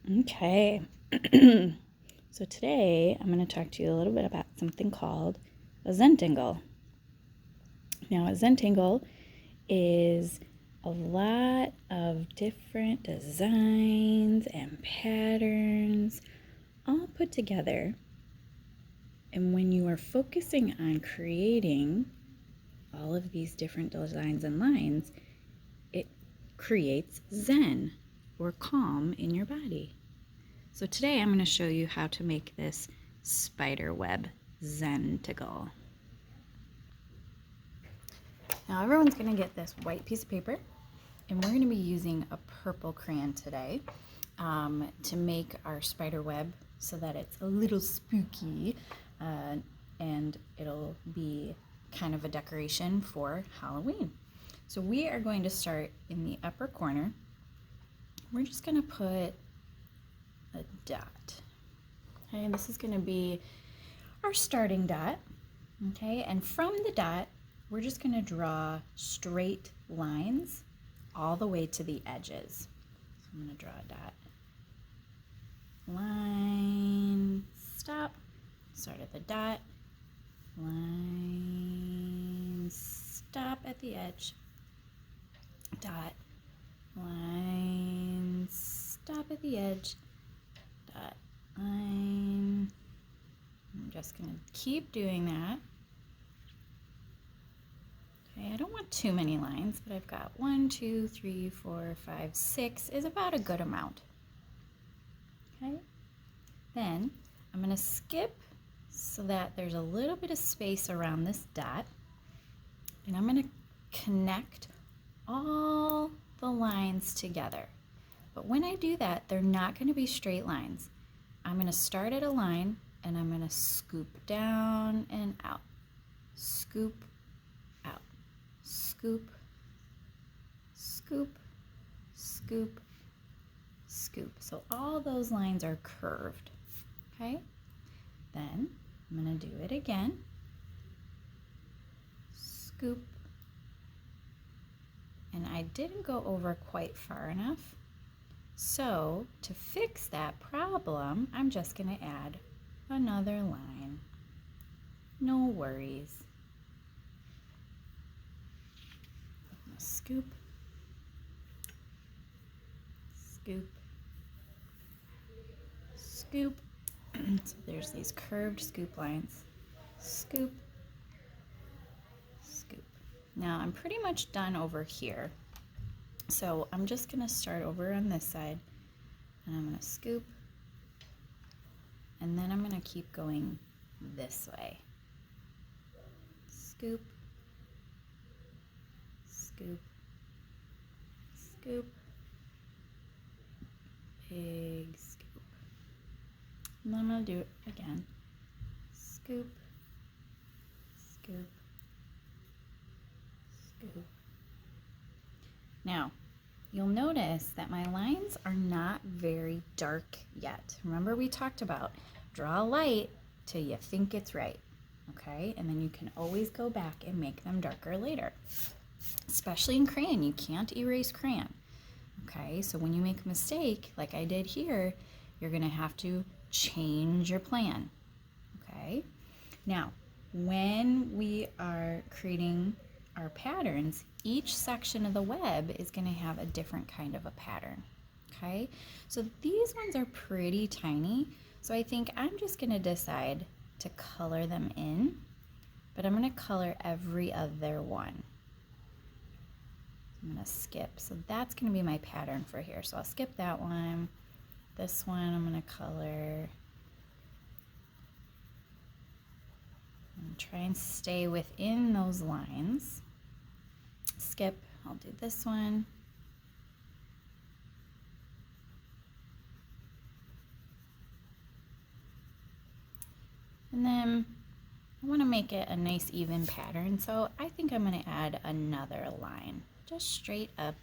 Okay, so today I'm going to talk to you a little bit about something called a Zentangle. Now, a Zentangle is a lot of different designs and patterns all put together. And when you are focusing on creating all of these different designs and lines, it creates Zen or calm in your body. So today I'm going to show you how to make this spiderweb Zentangle. Now everyone's going to get this white piece of paper, and we're going to be using a purple crayon today to make our spider web so that it's a little spooky and it'll be kind of a decoration for Halloween. So we are going to start in the upper corner. We're just going to put a dot. Okay, and this is going to be our starting dot. Okay, and from the dot, we're just going to draw straight lines all the way to the edges. So I'm going to draw a dot. Line, stop, start at the dot, line, stop at the edge, dot, line, stop at the edge, dot, line. I'm just going to keep doing that. Okay, I don't want too many lines, but I've got 1, 2, 3, 4, 5, 6 is about a good amount. Okay, then I'm going to skip so that there's a little bit of space around this dot, and I'm going to connect all the lines together. But when I do that, they're not going to be straight lines. I'm going to start at a line and I'm going to scoop down and out, scoop out, scoop, scoop, scoop, scoop. So all those lines are curved. Okay, then I'm going to do it again, scoop, and I didn't go over quite far enough. So to fix that problem, I'm just going to add another line. No worries. Scoop, scoop, scoop. So there's these curved scoop lines. Scoop, scoop. Now I'm pretty much done over here. So I'm just going to start over on this side, and I'm going to scoop, and then I'm going to keep going this way. Scoop, scoop, scoop, big scoop. And then I'm going to do it again. Scoop, scoop, scoop. Now, you'll notice that my lines are not very dark yet. Remember we talked about draw a light till you think it's right, okay? And then you can always go back and make them darker later. Especially in crayon, you can't erase crayon, okay? So when you make a mistake, like I did here, you're gonna have to change your plan, okay? Now, when we are creating our patterns, each section of the web is going to have a different kind of a pattern, okay? So these ones are pretty tiny, so I think I'm just going to decide to color them in, but I'm going to color every other one. I'm going to skip, so that's going to be my pattern for here. So I'll skip that one. This one I'm going to color. And try and stay within those lines. Skip, I'll do this one. And then I want to make it a nice even pattern, so I think I'm going to add another line, just straight up.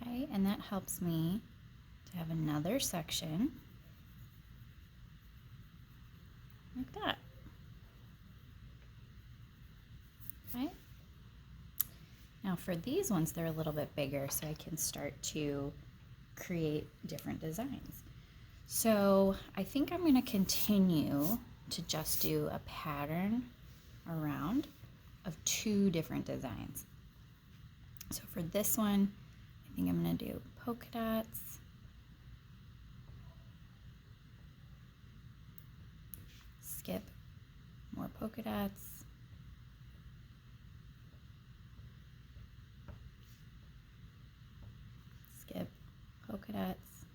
Okay, and that helps me to have another section like that. Okay. Now for these ones, they're a little bit bigger, so I can start to create different designs. So I think I'm going to continue to just do a pattern around of 2 different designs. So for this one, I think I'm going to do polka dots, skip, more polka dots, skip, polka dots,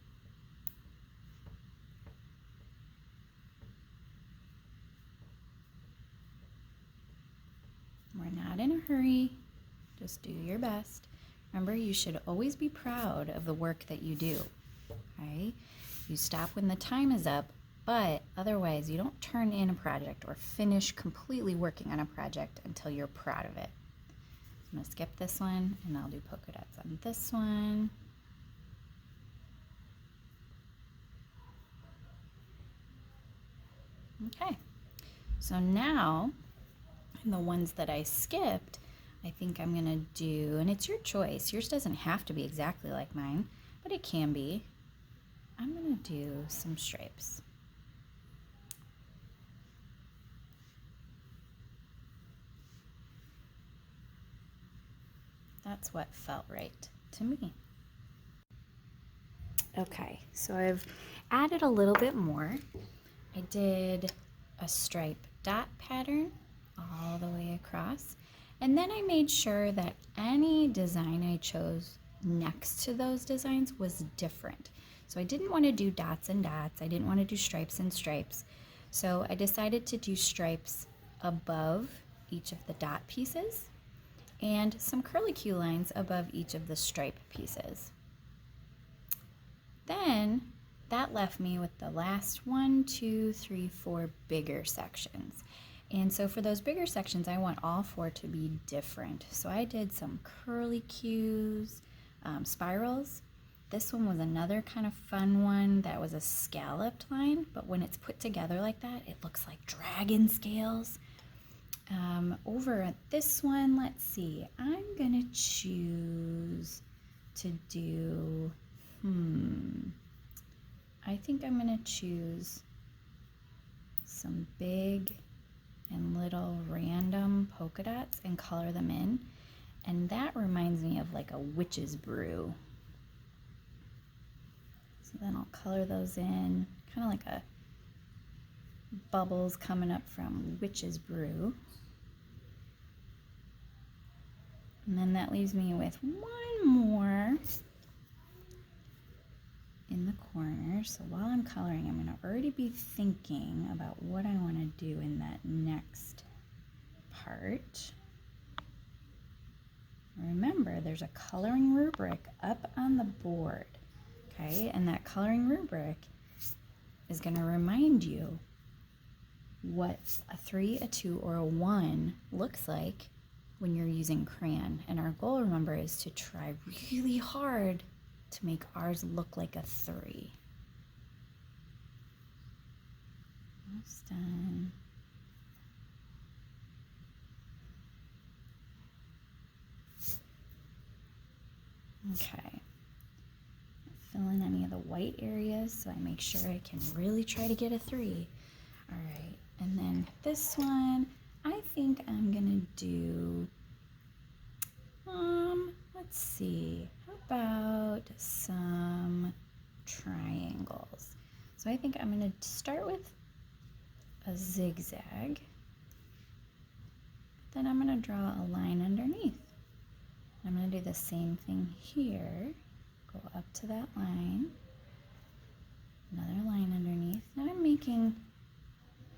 we're not in a hurry, just do your best. Remember, you should always be proud of the work that you do, okay? You stop when the time is up, but otherwise you don't turn in a project or finish completely working on a project until you're proud of it. I'm gonna skip this one and I'll do polka dots on this one. Okay, so now the ones that I skipped, I think I'm gonna do, and it's your choice, yours doesn't have to be exactly like mine, but it can be. I'm gonna do some stripes. That's what felt right to me. Okay, so I've added a little bit more. I did a stripe dot pattern all the way across, and then I made sure that any design I chose next to those designs was different. So I didn't want to do dots and dots, I didn't want to do stripes and stripes, so I decided to do stripes above each of the dot pieces and some curlicue lines above each of the stripe pieces. Then that left me with the last 1, 2, 3, 4 bigger sections. And so for those bigger sections, I want all 4 to be different. So I did some curlicues, spirals. This one was another kind of fun one that was a scalloped line, but when it's put together like that, it looks like dragon scales. Over at this one, let's see, I'm gonna choose to do, I think I'm gonna choose some big and little random polka dots and color them in. And that reminds me of like a witch's brew. So then I'll color those in, kind of like a bubbles coming up from witch's brew. And then that leaves me with 1 more in the corner. So while I'm coloring, I'm going to already be thinking about what I want to do in that next part. Remember, there's a coloring rubric up on the board, okay? And that coloring rubric is going to remind you what a 3, a 2, or a 1 looks like when you're using crayon. And our goal, remember, is to try really hard to make ours look like a 3. Almost done. Okay. Fill in any of the white areas so I make sure I can really try to get a 3. All right, and then this one, I think I'm gonna do, let's see, how about some triangles? So I think I'm gonna start with a zigzag, then I'm gonna draw a line underneath. I'm gonna do the same thing here, go up to that line, another line underneath. Now I'm making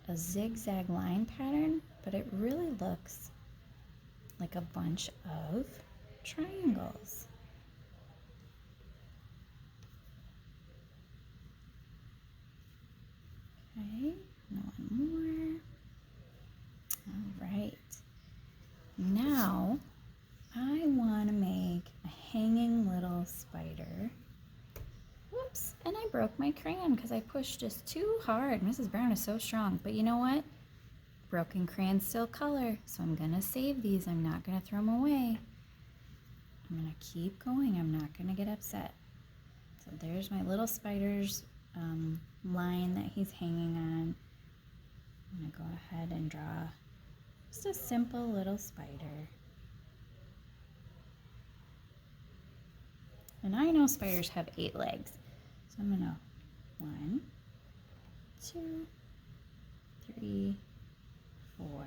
a zigzag line pattern, but it really looks like a bunch of triangles. Okay, one more. All right. Now I want to make a hanging little spider. Whoops, and I broke my crayon because I pushed just too hard. Mrs. Brown is so strong, but you know what? Broken crayons still color, so I'm gonna save these. I'm not gonna throw them away. I'm gonna keep going. I'm not gonna get upset. So So there's my little spider's line that he's hanging on. I'm going to go ahead and draw just a simple little spider. And I know spiders have 8 legs. So I'm going to 1, 2, 3, 4,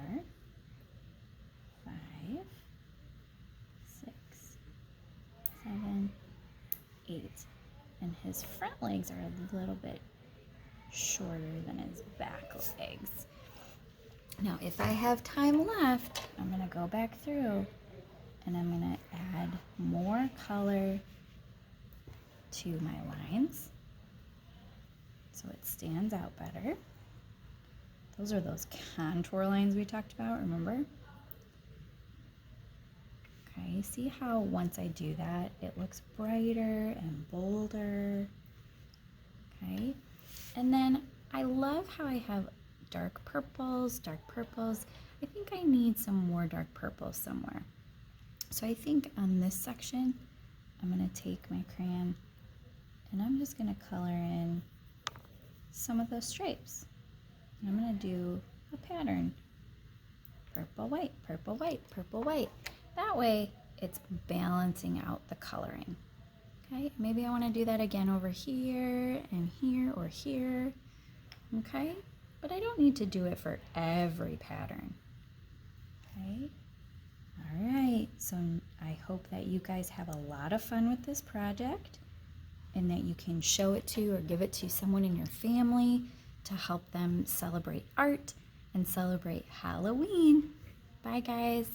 5, 6, 7, 8. And his front legs are a little bit shorter than his back legs. Now, if I have time left, I'm going to go back through and I'm going to add more color to my lines so it stands out better. Those are those contour lines we talked about, remember? Okay, see how once I do that, it looks brighter and bolder. Okay, and then I love how I have dark purples. I think I need some more dark purples somewhere. So I think on this section, I'm gonna take my crayon and I'm just gonna color in some of those stripes. And I'm gonna do a pattern. Purple, white, purple, white, purple, white. That way it's balancing out the coloring. Okay, maybe I wanna do that again over here and here or here. Okay, but I don't need to do it for every pattern. Okay, all right, so I hope that you guys have a lot of fun with this project and that you can show it to or give it to someone in your family to help them celebrate art and celebrate Halloween. Bye guys.